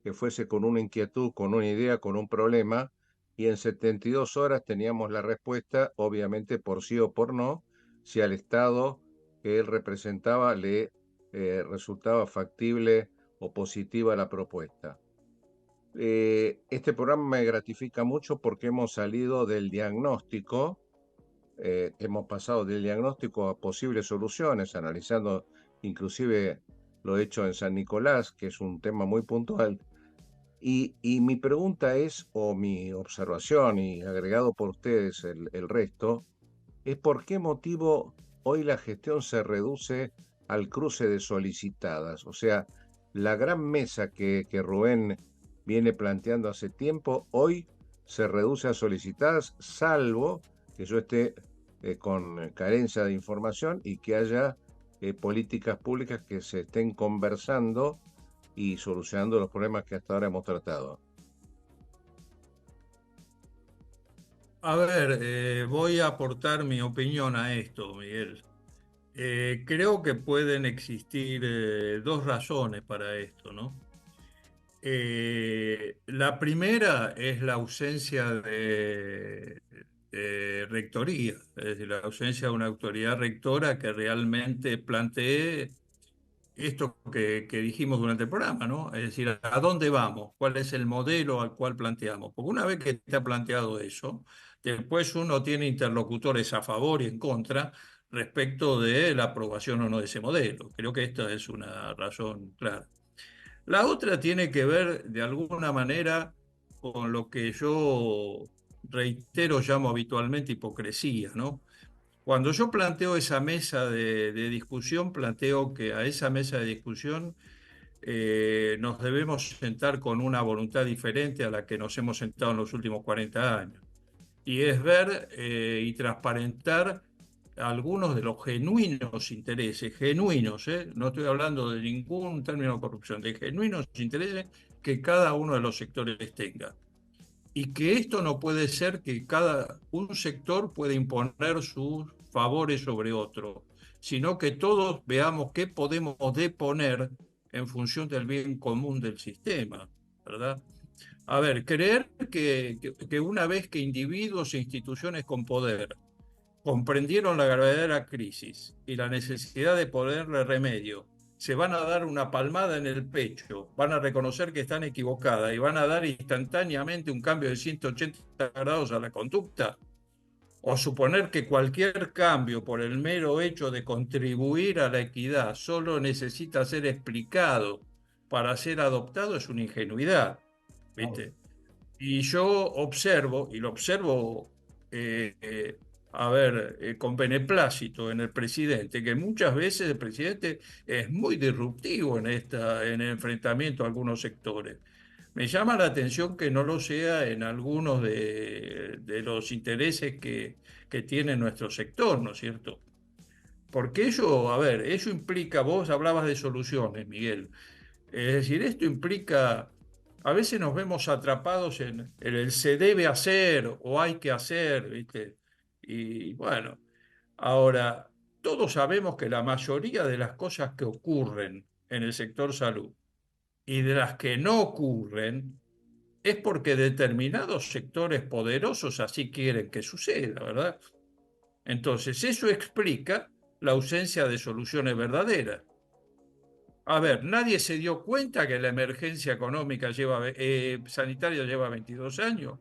que fuese con una inquietud, con una idea, con un problema, y en 72 horas teníamos la respuesta, obviamente por sí o por no, si al Estado que él representaba le resultaba factible o positiva la propuesta. Este programa me gratifica mucho porque hemos salido del diagnóstico, hemos pasado del diagnóstico a posibles soluciones, analizando inclusive lo hecho en San Nicolás, que es un tema muy puntual. Y mi pregunta es, o mi observación, y agregado por ustedes el resto, es por qué motivo hoy la gestión se reduce al cruce de solicitadas. O sea, la gran mesa que Rubén viene planteando hace tiempo, hoy se reduce a solicitadas, salvo que yo esté con carencia de información y que haya políticas públicas que se estén conversando y solucionando los problemas que hasta ahora hemos tratado. A ver, voy a aportar mi opinión a esto, Miguel. Creo que pueden existir dos razones para esto, ¿no? La primera es la ausencia de rectoría, es decir, la ausencia de una autoridad rectora que realmente plantee esto que dijimos durante el programa, ¿no? Es decir, ¿a dónde vamos? ¿Cuál es el modelo al cual planteamos? Porque una vez que está planteado eso, después uno tiene interlocutores a favor y en contra respecto de la aprobación o no de ese modelo. Creo que esta es una razón clara. La otra tiene que ver, de alguna manera, con lo que yo reitero, llamo habitualmente hipocresía, ¿no? Cuando yo planteo esa mesa de discusión, planteo que a esa mesa de discusión nos debemos sentar con una voluntad diferente a la que nos hemos sentado en los últimos 40 años. Y es ver y transparentar algunos de los genuinos intereses, genuinos, no estoy hablando de ningún término de corrupción, de genuinos intereses que cada uno de los sectores tenga. Y que esto no puede ser que un sector pueda imponer sus favores sobre otro, sino que todos veamos qué podemos deponer en función del bien común del sistema, ¿verdad? A ver, creer que una vez que individuos e instituciones con poder comprendieron la gravedad de la crisis y la necesidad de ponerle remedio, se van a dar una palmada en el pecho, van a reconocer que están equivocadas y van a dar instantáneamente un cambio de 180 grados a la conducta, o suponer que cualquier cambio por el mero hecho de contribuir a la equidad solo necesita ser explicado para ser adoptado, es una ingenuidad, ¿viste? Y yo observo, y lo observo, a ver, con beneplácito en el presidente, que muchas veces el presidente es muy disruptivo en el enfrentamiento a algunos sectores. Me llama la atención que no lo sea en algunos de los intereses que tiene nuestro sector, ¿no es cierto? Porque ello, a ver, eso implica, vos hablabas de soluciones, Miguel. Es decir, esto implica, a veces nos vemos atrapados en el se debe hacer o hay que hacer, ¿viste? Y bueno, ahora, todos sabemos que la mayoría de las cosas que ocurren en el sector salud y de las que no ocurren es porque determinados sectores poderosos así quieren que suceda, ¿verdad? Entonces, eso explica la ausencia de soluciones verdaderas. A ver, nadie se dio cuenta que la emergencia económica sanitaria lleva 22 años.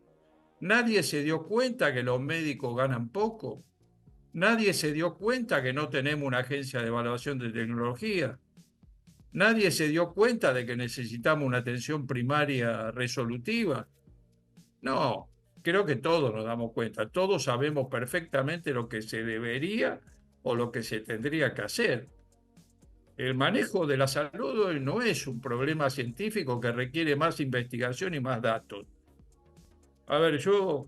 Nadie se dio cuenta que los médicos ganan poco. Nadie se dio cuenta que no tenemos una agencia de evaluación de tecnología. Nadie se dio cuenta de que necesitamos una atención primaria resolutiva. No, creo que todos nos damos cuenta. Todos sabemos perfectamente lo que se debería o lo que se tendría que hacer. El manejo de la salud hoy no es un problema científico que requiere más investigación y más datos. A ver, yo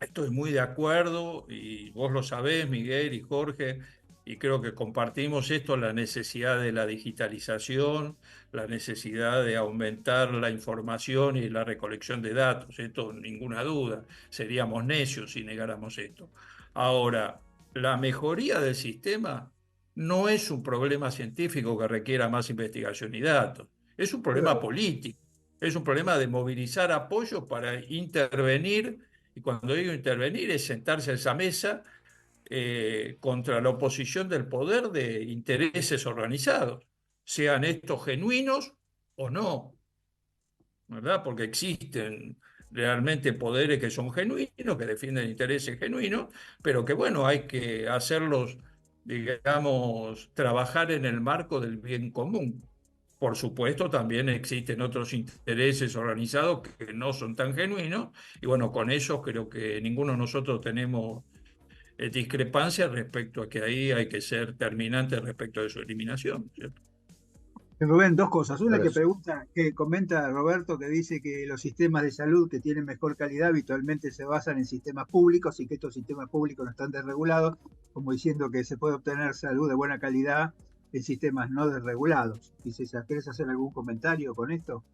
estoy muy de acuerdo, y vos lo sabés, Miguel y Jorge, y creo que compartimos esto, la necesidad de la digitalización, la necesidad de aumentar la información y la recolección de datos, esto ninguna duda, seríamos necios si negáramos esto. Ahora, la mejoría del sistema no es un problema científico que requiera más investigación y datos, es un problema político, es un problema de movilizar apoyos para intervenir, y cuando digo intervenir es sentarse a esa mesa contra la oposición del poder de intereses organizados, sean estos genuinos o no, ¿verdad? Porque existen realmente poderes que son genuinos, que defienden intereses genuinos, pero que bueno, hay que hacerlos, digamos, trabajar en el marco del bien común. Por supuesto, también existen otros intereses organizados que no son tan genuinos, y bueno, con ellos creo que ninguno de nosotros tenemos discrepancias respecto a que ahí hay que ser terminante respecto de su eliminación, ¿cierto? Rubén, dos cosas. Una Pero que comenta Roberto, que dice que los sistemas de salud que tienen mejor calidad habitualmente se basan en sistemas públicos y que estos sistemas públicos no están desregulados, como diciendo que se puede obtener salud de buena calidad en sistemas no desregulados. ¿Quieres hacer algún comentario con esto?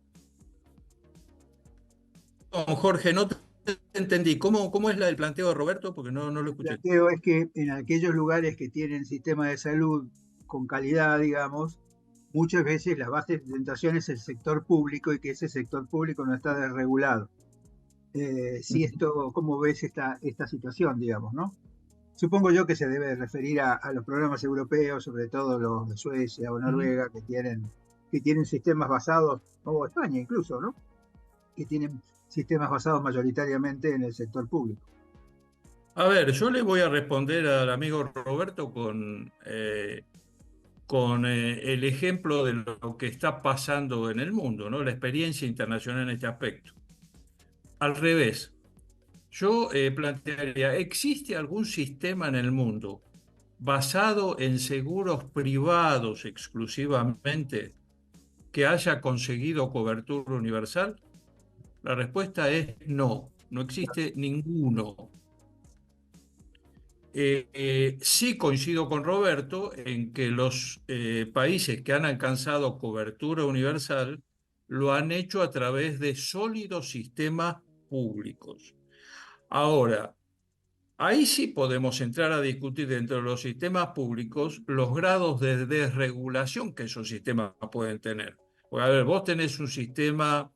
Jorge, no te entendí. ¿Cómo es el planteo de Roberto? Porque no lo El escuché. planteo es que en aquellos lugares que tienen sistemas de salud con calidad, digamos, muchas veces la base de tentación es el sector público y que ese sector público no está desregulado. ¿Cómo ves esta situación, digamos, ¿no? Supongo yo que se debe referir a los programas europeos, sobre todo los de Suecia o Noruega, que tienen sistemas basados, o España incluso, ¿no? Que tienen sistemas basados mayoritariamente en el sector público. A ver, yo le voy a responder al amigo Roberto con el ejemplo de lo que está pasando en el mundo, ¿no? La experiencia internacional en este aspecto. Al revés, yo plantearía, ¿existe algún sistema en el mundo basado en seguros privados exclusivamente que haya conseguido cobertura universal? La respuesta es no, no existe ninguno. Sí coincido con Roberto en que los países que han alcanzado cobertura universal lo han hecho a través de sólidos sistemas públicos. Ahora, ahí sí podemos entrar a discutir dentro de los sistemas públicos los grados de desregulación que esos sistemas pueden tener. Porque, a ver, vos tenés un sistema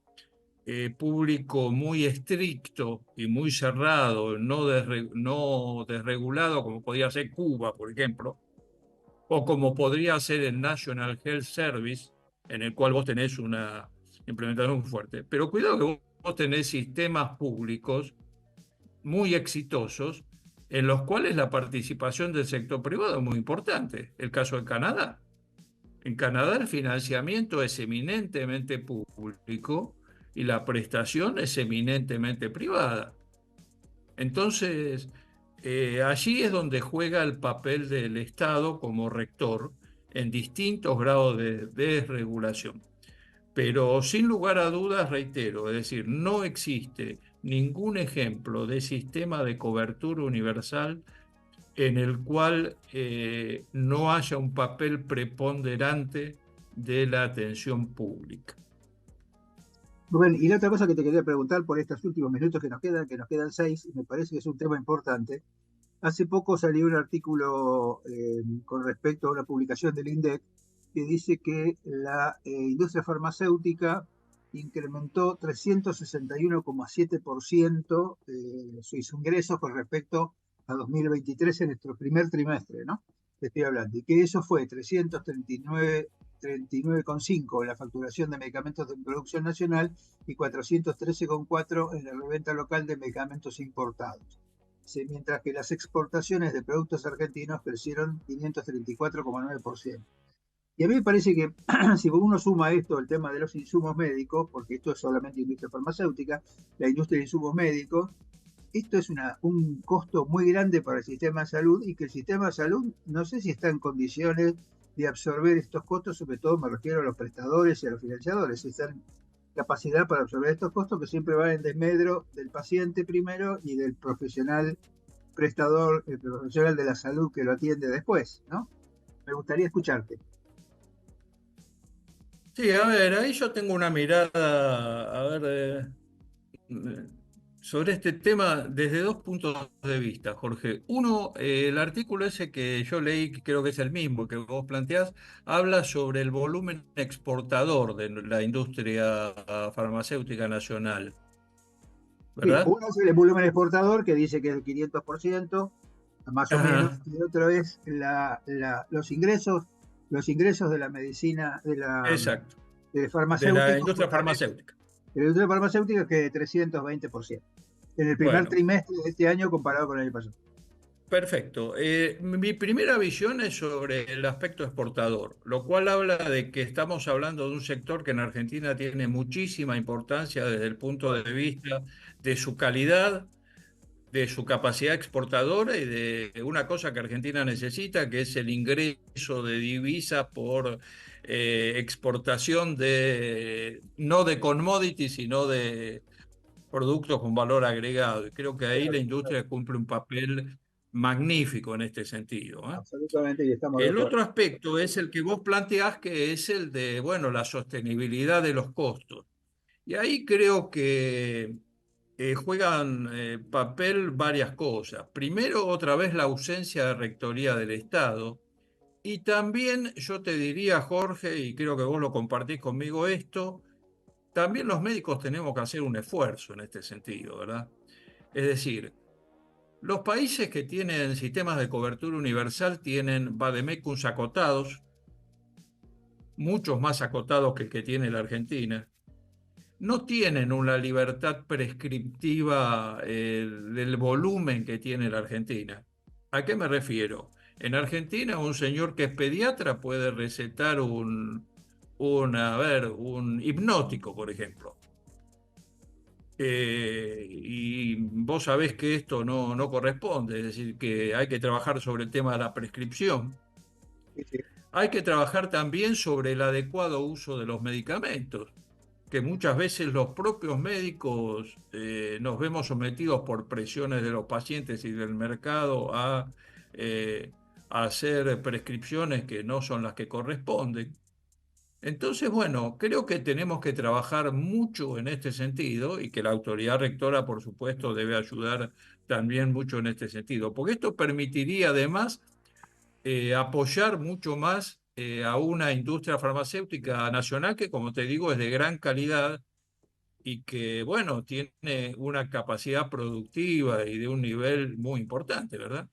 público muy estricto y muy cerrado, no desregulado, como podría ser Cuba, por ejemplo, o como podría ser el National Health Service, en el cual vos tenés una implementación fuerte. Pero cuidado que vos tenés sistemas públicos muy exitosos en los cuales la participación del sector privado es muy importante. El caso de Canadá. En Canadá el financiamiento es eminentemente público y la prestación es eminentemente privada. Entonces, allí es donde juega el papel del Estado como rector en distintos grados de desregulación. Pero sin lugar a dudas, reitero, es decir, no existe ningún ejemplo de sistema de cobertura universal en el cual no haya un papel preponderante de la atención pública. Rubén, y la otra cosa que te quería preguntar por estos últimos minutos que nos quedan 6, y me parece que es un tema importante. Hace poco salió un artículo con respecto a una publicación del INDEC que dice que la industria farmacéutica incrementó 361,7% sus ingresos con respecto a 2023 en nuestro primer trimestre, ¿no? Te estoy hablando. Y que eso fue 39,5 en la facturación de medicamentos de producción nacional y 413,4 en la reventa local de medicamentos importados, mientras que las exportaciones de productos argentinos crecieron 534,9%. Y a mí me parece que si uno suma esto, el tema de los insumos médicos, porque esto es solamente industria farmacéutica, la industria de insumos médicos, esto es un costo muy grande para el sistema de salud y que el sistema de salud no sé si está en condiciones de absorber estos costos, sobre todo me refiero a los prestadores y a los financiadores, si están en capacidad para absorber estos costos que siempre van en desmedro del paciente primero y del profesional prestador, el profesional de la salud que lo atiende después, ¿no? Me gustaría escucharte. Sí, a ver, ahí yo tengo una mirada, a ver, sobre este tema desde dos puntos de vista, Jorge. Uno, el artículo ese que yo leí, que creo que es el mismo que vos planteás, habla sobre el volumen exportador de la industria farmacéutica nacional, Sí, ¿verdad? uno es el volumen exportador que dice que es el 500%, más o menos, Ajá, y otro es los ingresos de la medicina, exacto, de de la farmacéuticos, industria justamente, farmacéutica. de la industria farmacéutica que es de 320% en el primer Bueno. trimestre de este año comparado con el año pasado. Perfecto. Mi primera visión es sobre el aspecto exportador, lo cual habla de que estamos hablando de un sector que en Argentina tiene muchísima importancia desde el punto de vista de su calidad, de su capacidad exportadora y de una cosa que Argentina necesita, que es el ingreso de divisas por exportación de, no de commodities, sino de productos con valor agregado. Y creo que ahí la industria cumple un papel magnífico en este sentido, ¿eh? Absolutamente, y estamos de El acuerdo. otro aspecto es el que vos planteás, que es el de, bueno, la sostenibilidad de los costos. Y ahí creo que juegan papel varias cosas. Primero, otra vez la ausencia de rectoría del Estado. Y también yo te diría, Jorge, y creo que vos lo compartís conmigo esto, también los médicos tenemos que hacer un esfuerzo en este sentido, ¿verdad? Es decir, los países que tienen sistemas de cobertura universal tienen vademecums acotados, muchos más acotados que el que tiene la Argentina. no tienen una libertad prescriptiva del volumen que tiene la Argentina. ¿A qué me refiero? En Argentina, un señor que es pediatra puede recetar un hipnótico, por ejemplo. Y vos sabés que esto no corresponde, es decir, que hay que trabajar sobre el tema de la prescripción. Sí, sí. Hay que trabajar también sobre el adecuado uso de los medicamentos, que muchas veces los propios médicos nos vemos sometidos por presiones de los pacientes y del mercado eh, a hacer prescripciones que no son las que corresponden. Entonces, bueno, creo que tenemos que trabajar mucho en este sentido y que la autoridad rectora, por supuesto, debe ayudar también mucho en este sentido, porque esto permitiría además apoyar mucho más a una industria farmacéutica nacional que, como te digo, es de gran calidad y que, bueno, tiene una capacidad productiva y de un nivel muy importante, ¿verdad?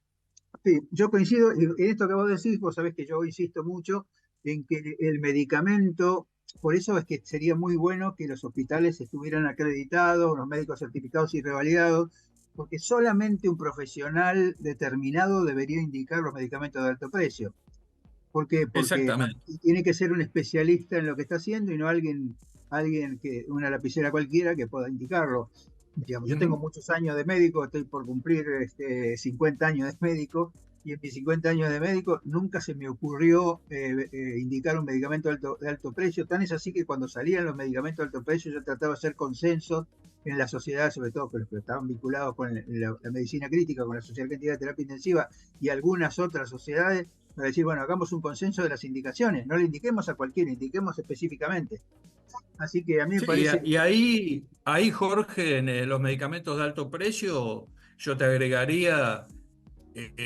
Sí, yo coincido en esto que vos decís, vos sabés que yo insisto mucho en que el medicamento, por eso es que sería muy bueno que los hospitales estuvieran acreditados, los médicos certificados y revalidados, porque solamente un profesional determinado debería indicar los medicamentos de alto precio. ¿Por qué? Porque Exactamente. tiene que ser un especialista en lo que está haciendo y no alguien que, una lapicera cualquiera que pueda indicarlo. Digamos, yo tengo Ujú. muchos años de médico, estoy por cumplir 50 años de médico, y en mis 50 años de médico nunca se me ocurrió indicar un medicamento de alto precio. Tan es así que cuando salían los medicamentos de alto precio yo trataba de hacer consensos en la sociedad, sobre todo con los que estaban vinculados con la medicina crítica, con la Sociedad Argentina de Terapia Intensiva y algunas otras sociedades, para decir, bueno, hagamos un consenso de las indicaciones, no le indiquemos a cualquiera, indiquemos específicamente. Así que a mí me Sí, parece y ahí, Jorge, en los medicamentos de alto precio, yo te agregaría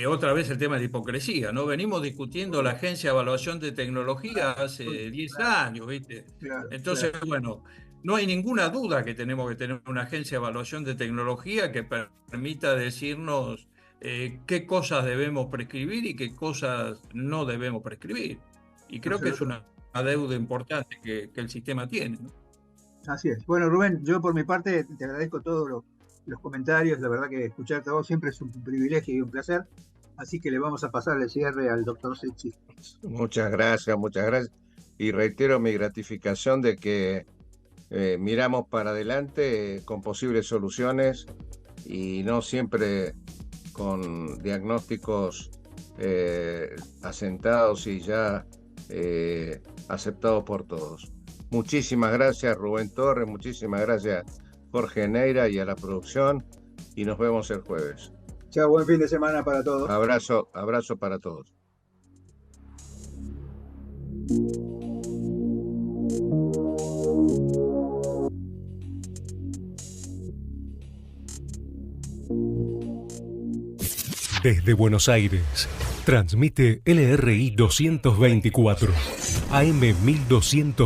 otra vez el tema de la hipocresía, ¿no? Venimos discutiendo la Agencia de Evaluación de Tecnología hace 10 claro, años, ¿viste? claro, Entonces, claro. bueno, no hay ninguna duda que tenemos que tener una agencia de evaluación de tecnología que permita decirnos qué cosas debemos prescribir y qué cosas no debemos prescribir. Y creo que es Absoluto. una deuda importante que el sistema tiene, ¿no? Así es. Bueno, Rubén, yo por mi parte te agradezco todos los comentarios. La verdad que escucharte a vos siempre es un privilegio y un placer. Así que le vamos a pasar el cierre al doctor Sechi. Muchas gracias, muchas gracias. Y reitero mi gratificación de que miramos para adelante con posibles soluciones y no siempre con diagnósticos asentados y ya aceptados por todos. Muchísimas gracias, Rubén Torres, muchísimas gracias, Jorge Neira, y a la producción, y nos vemos el jueves. Chao, buen fin de semana para todos. Abrazo, abrazo para todos. Desde Buenos Aires, transmite LRI 224, AM 1200.